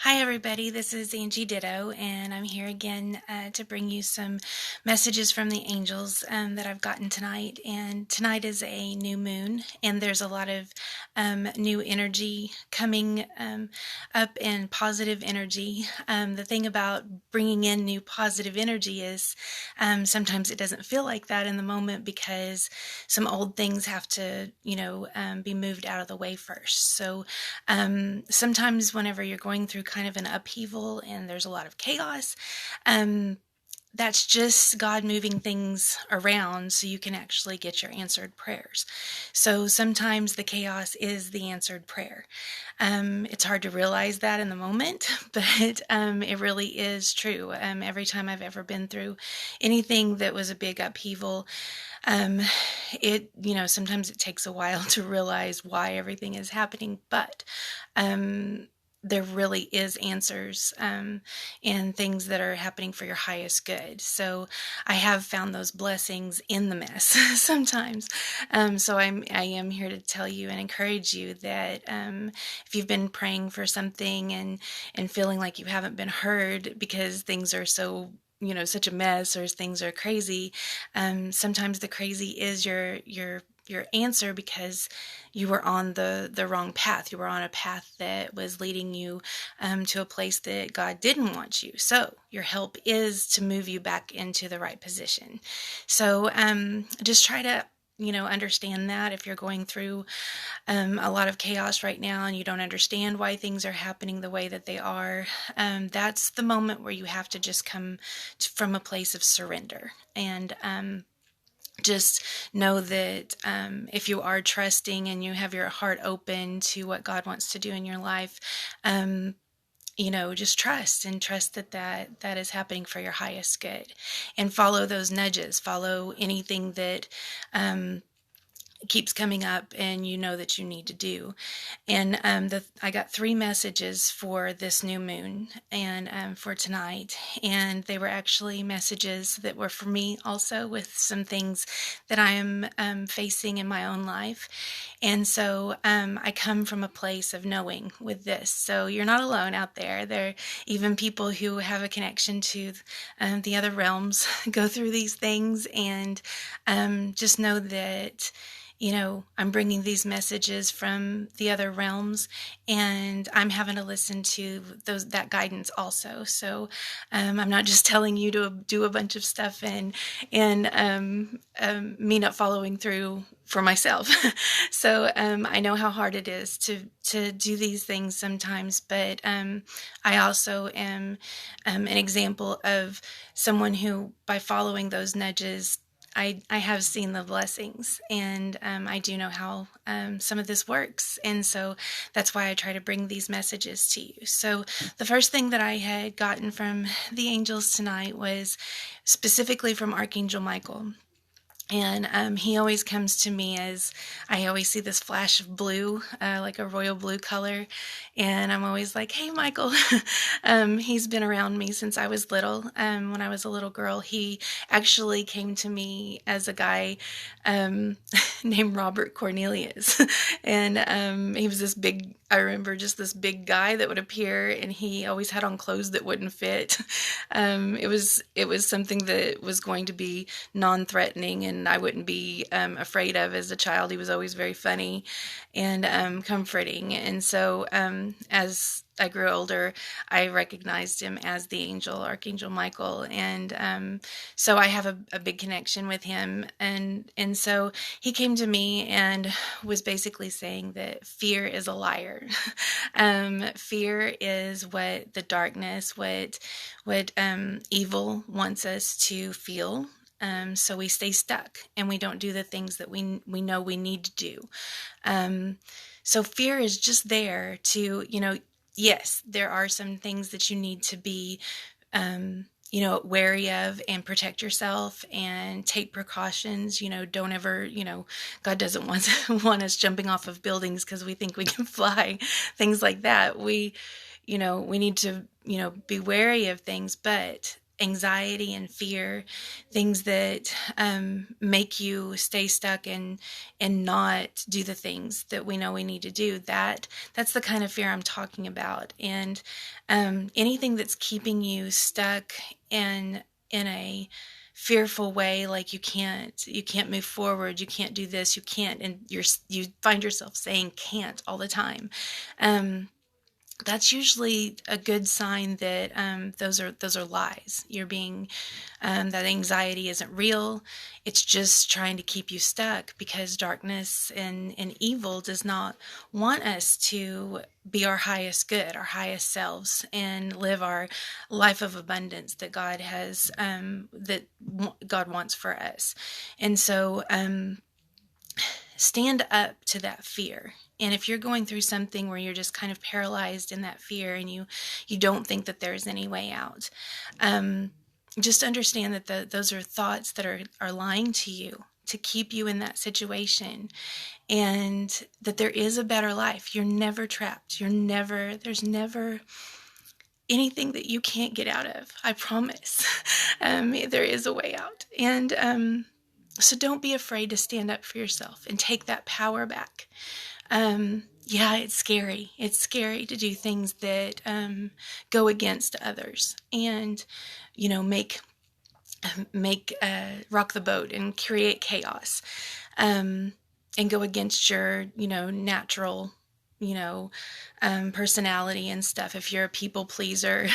Hi, everybody. This is Angie Ditto, and I'm here again to bring you some messages from the angels that I've gotten tonight. And tonight is a new moon, and there's a lot of new energy coming up and positive energy. The thing about bringing in new positive energy is sometimes it doesn't feel like that in the moment because some old things have to, be moved out of the way first. So sometimes whenever you're going through kind of an upheaval and there's a lot of chaos, um, that's just God moving things around so you can actually get your answered prayers. So sometimes the chaos is the answered prayer. It's hard to realize that in the moment, but it really is true. Every time I've ever been through anything that was a big upheaval, um, sometimes it takes a while to realize why everything is happening, but um, there really is answers and things that are happening for your highest good. So I have found those blessings in the mess sometimes. So I am here to tell you and encourage you that if you've been praying for something and feeling like you haven't been heard because things are so such a mess or things are crazy, sometimes the crazy is your answer because you were on the wrong path. You were on a path that was leading you to a place that God didn't want you. So your help is to move you back into the right position. So just try to understand that if you're going through a lot of chaos right now and you don't understand why things are happening the way that they are, that's the moment where you have to just come from a place of surrender and just know that if you are trusting and you have your heart open to what God wants to do in your life, just trust that is happening for your highest good, and follow those nudges, follow anything that keeps coming up and you know that you need to do. And I got 3 messages for this new moon and for tonight, and they were actually messages that were for me also, with some things that I am facing in my own life. And so I come from a place of knowing with this. So you're not alone out there. There are even people who have a connection to the other realms go through these things, and just know that I'm bringing these messages from the other realms, and I'm having to listen to that guidance also. So I'm not just telling you to do a bunch of stuff and me not following through for myself. So I know how hard it is to do these things sometimes, but I also am an example of someone who, by following those nudges, I have seen the blessings, and I do know how some of this works, and so that's why I try to bring these messages to you. So the first thing that I had gotten from the angels tonight was specifically from Archangel Michael. And he always comes to me as I always see this flash of blue, like a royal blue color. And I'm always like, hey, Michael. He's been around me since I was little. When I was a little girl, he actually came to me as a guy named Robert Cornelius. And he was this big, I remember just this big guy that would appear, and he always had on clothes that wouldn't fit. It was something that was going to be non-threatening and I wouldn't be afraid of as a child. He was always very funny and comforting. And so as I grew older, I recognized him as the angel, Archangel Michael. And so I have a big connection with him. And so he came to me and was basically saying that fear is a liar. Fear is what the darkness, what evil wants us to feel. So we stay stuck and we don't do the things that we know we need to do. So fear is just there to, yes, there are some things that you need to be, wary of and protect yourself and take precautions. Don't ever, God doesn't want us jumping off of buildings because we think we can fly, things like that. We need to, be wary of things, but anxiety and fear, things that make you stay stuck and not do the things that we know we need to do. That's the kind of fear I'm talking about. And anything that's keeping you stuck in a fearful way, like you can't move forward, you can't do this, you can't, and you find yourself saying can't all the time. That's usually a good sign that those are lies. You're being that anxiety isn't real. It's just trying to keep you stuck, because darkness and evil does not want us to be our highest good, our highest selves, and live our life of abundance that God has that God wants for us. And so stand up to that fear. And if you're going through something where you're just kind of paralyzed in that fear and you don't think that there's any way out, just understand that those are thoughts that are lying to you to keep you in that situation, and that there is a better life. You're never trapped. There's never anything that you can't get out of. I promise. There is a way out. And so don't be afraid to stand up for yourself and take that power back. Yeah, it's scary. It's scary to do things that go against others and, make rock the boat and create chaos, and go against your, natural, personality and stuff. If you're a people pleaser,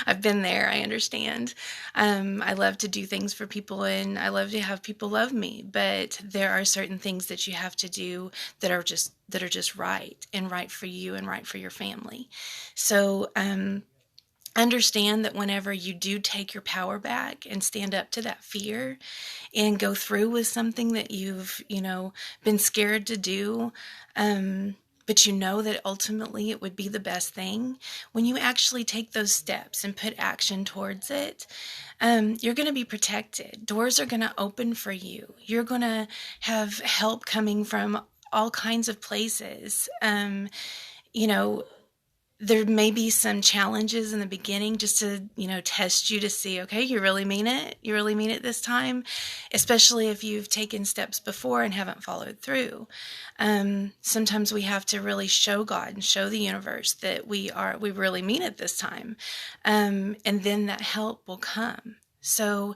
I've been there. I understand. I love to do things for people and I love to have people love me, but there are certain things that you have to do that are just right, and right for you and right for your family. So, understand that whenever you do take your power back and stand up to that fear and go through with something that you've, been scared to do, but you know that ultimately it would be the best thing, when you actually take those steps and put action towards it, you're going to be protected. Doors are going to open for you. You're going to have help coming from all kinds of places. There may be some challenges in the beginning just to, test you to see, okay, you really mean it? You really mean it this time? Especially if you've taken steps before and haven't followed through. Sometimes we have to really show God and show the universe that we really mean it this time. And then that help will come. So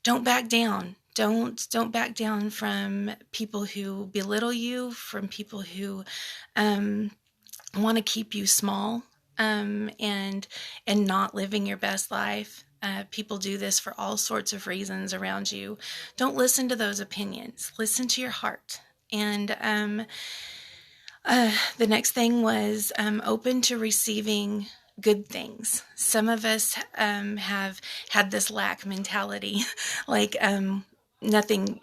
don't back down. Don't back down from people who belittle you, from people who, want to keep you small, and not living your best life. People do this for all sorts of reasons around you. Don't listen to those opinions. Listen to your heart. And the next thing was open to receiving good things. Some of us have had this lack mentality, like nothing,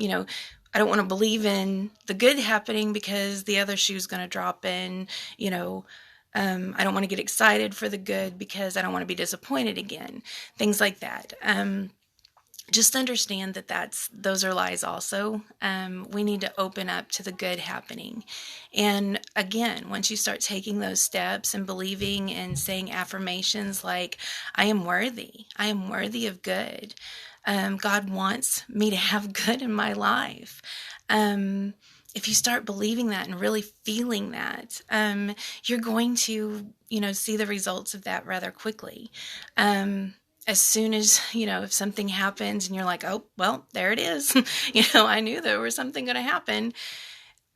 I don't want to believe in the good happening because the other shoe's going to drop in, I don't want to get excited for the good because I don't want to be disappointed again. Things like that. Just understand that those are lies also. We need to open up to the good happening. And again, once you start taking those steps and believing and saying affirmations like, I am worthy of good. God wants me to have good in my life. If you start believing that and really feeling that, you're going to, see the results of that rather quickly. As soon as, if something happens and you're like, oh, well, there it is. I knew there was something going to happen.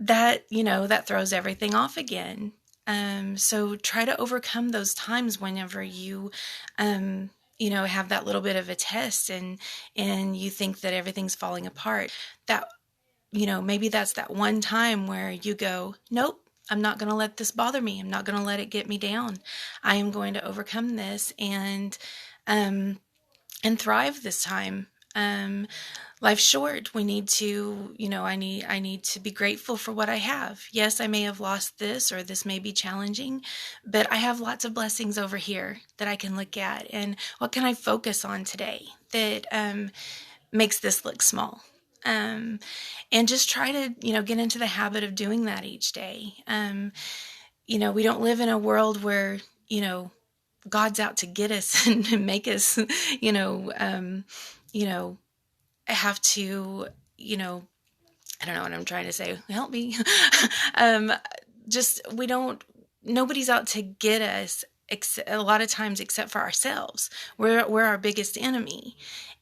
That, that throws everything off again. So try to overcome those times whenever you, have that little bit of a test and you think that everything's falling apart. That, maybe that's that one time where you go, nope, I'm not going to let this bother me. I'm not going to let it get me down. I am going to overcome this and thrive this time. Life's short. We need to, I need to be grateful for what I have. Yes, I may have lost this, or this may be challenging, but I have lots of blessings over here that I can look at. And what can I focus on today that makes this look small? And just try to, get into the habit of doing that each day. We don't live in a world where, God's out to get us and make us, you know, you know, have to, you know, I don't know what I'm trying to say. Help me. um, just, we don't, nobody's out to get us a lot of times except for ourselves. We're our biggest enemy.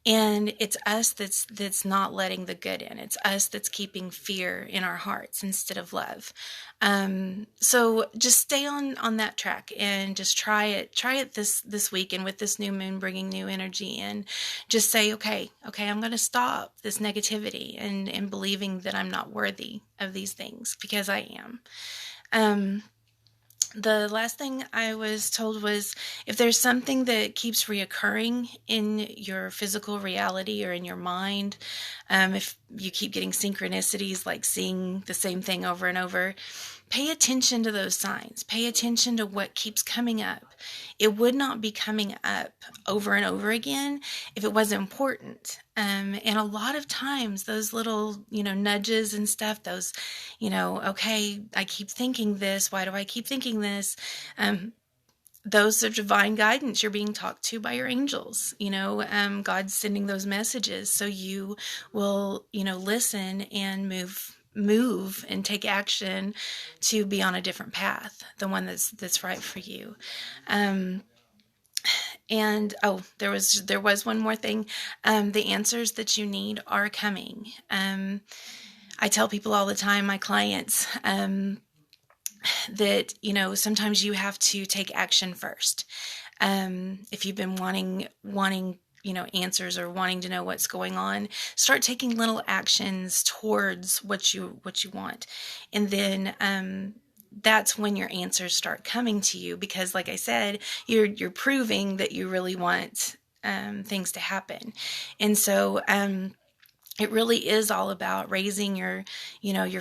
And it's us that's not letting the good in. It's us that's keeping fear in our hearts instead of love. So just stay on that track and just try it this week. And with this new moon bringing new energy in, just say, okay, I'm going to stop this negativity and believing that I'm not worthy of these things, because I am. The last thing I was told was, if there's something that keeps reoccurring in your physical reality or in your mind, if you keep getting synchronicities, like seeing the same thing over and over, pay attention to those signs. Pay attention to what keeps coming up. It would not be coming up over and over again if it wasn't important. And a lot of times those little, nudges and stuff, those, okay, I keep thinking this. Why do I keep thinking this? Those are divine guidance. You're being talked to by your angels. God's sending those messages, so you will, listen and move and take action to be on a different path, the one that's right for you. And there was one more thing. The answers that you need are coming. I tell people all the time, my clients, that, sometimes you have to take action first. If you've been wanting, answers or wanting to know what's going on, start taking little actions towards what you want. And then, that's when your answers start coming to you, because like I said, you're proving that you really want, things to happen. And so, it really is all about raising your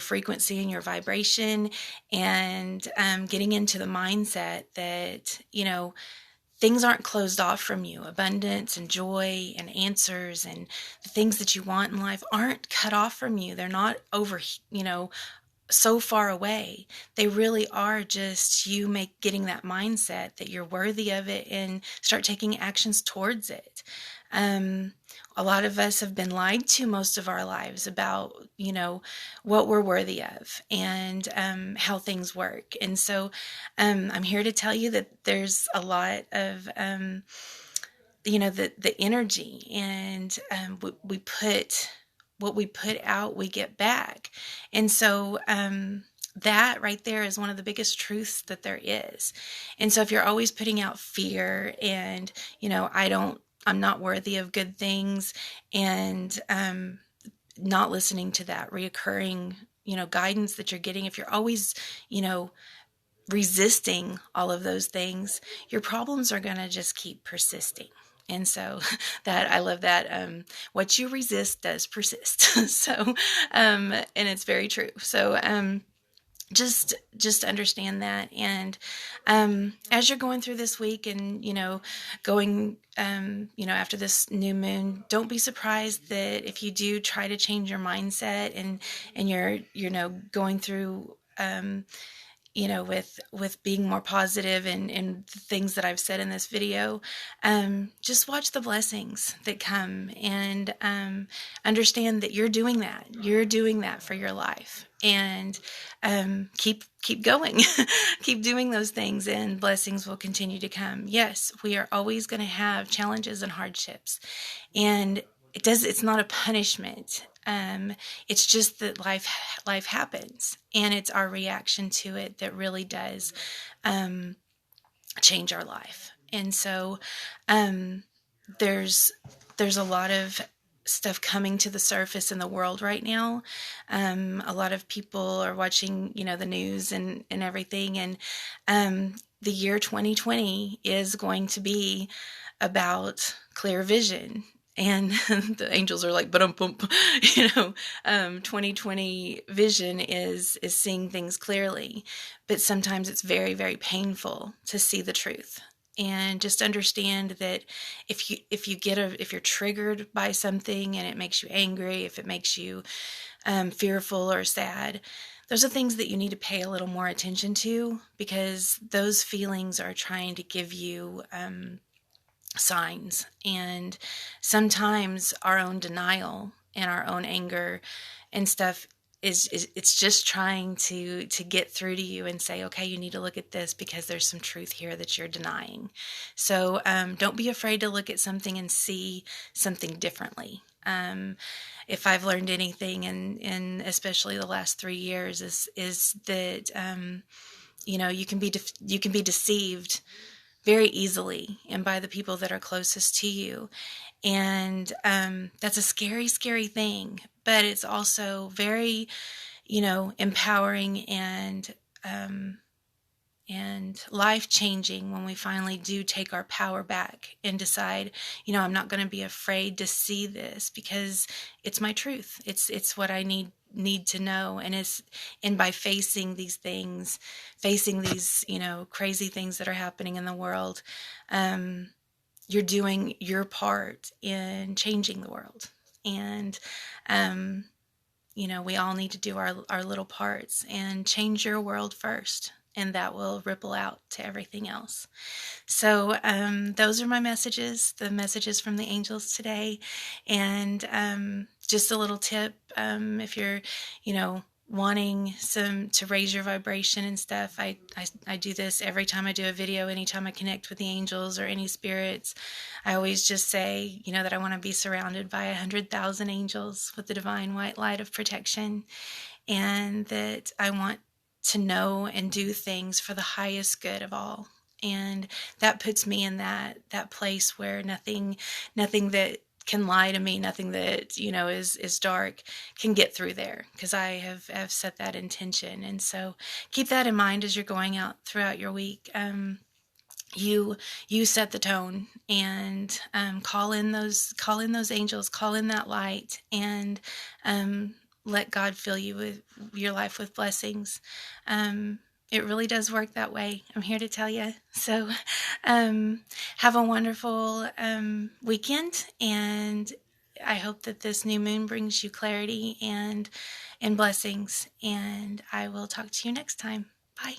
frequency and your vibration, and getting into the mindset that, things aren't closed off from you. Abundance and joy and answers and the things that you want in life aren't cut off from you. They're not over, so far away. They really are just you getting that mindset that you're worthy of it and start taking actions towards it. A lot of us have been lied to most of our lives about, what we're worthy of and how things work. And so I'm here to tell you that there's a lot of, the energy, and we put what we put out, we get back. And so that right there is one of the biggest truths that there is. And so if you're always putting out fear and, I'm not worthy of good things, and not listening to that reoccurring, guidance that you're getting, if you're always, resisting all of those things, your problems are going to just keep persisting. And so I love that, what you resist does persist. So, and it's very true. So, just understand that. And, as you're going through this week and, going, after this new moon, don't be surprised that if you do try to change your mindset and you're, going through, with being more positive and the things that I've said in this video, just watch the blessings that come, and understand that you're doing that. You're doing that for your life, and keep going. Keep doing those things, and blessings will continue to come. Yes, we are always going to have challenges and hardships, and it's not a punishment. It's just that life happens, and it's our reaction to it that really does change our life. And so there's a lot of stuff coming to the surface in the world right now. A lot of people are watching, the news and everything, and the year 2020 is going to be about clear vision. And the angels are like, but 2020 vision is seeing things clearly, but sometimes it's very, very painful to see the truth. And just understand that if you're triggered by something and it makes you angry, if it makes you fearful or sad, those are things that you need to pay a little more attention to, because those feelings are trying to give you signs. And sometimes our own denial and our own anger and stuff is it's just trying to get through to you and say, okay, you need to look at this because there's some truth here that you're denying. So don't be afraid to look at something and see something differently. If I've learned anything in especially the last 3 years is that you can be deceived very easily and by the people that are closest to you. And that's a scary, scary thing, but it's also very, empowering and life-changing when we finally do take our power back and decide, I'm not going to be afraid to see this because it's my truth. It's what I need to know. And by facing these things, facing these, crazy things that are happening in the world, you're doing your part in changing the world. And we all need to do our little parts and change your world first, and that will ripple out to everything else. So those are my messages, the messages from the angels today. And just a little tip, if you're, wanting to raise your vibration and stuff, I do this every time I do a video. Anytime I connect with the angels or any spirits, I always just say, that I want to be surrounded by 100,000 angels with the divine white light of protection, and that I want to know and do things for the highest good of all. And that puts me in that place where nothing that can lie to me, nothing that, is dark can get through there, because I have set that intention. And so keep that in mind as you're going out throughout your week. You set the tone, and call in those angels, call in that light, and let God fill you with your life with blessings. It really does work that way. I'm here to tell you. So have a wonderful weekend, and I hope that this new moon brings you clarity and blessings, and I will talk to you next time. Bye.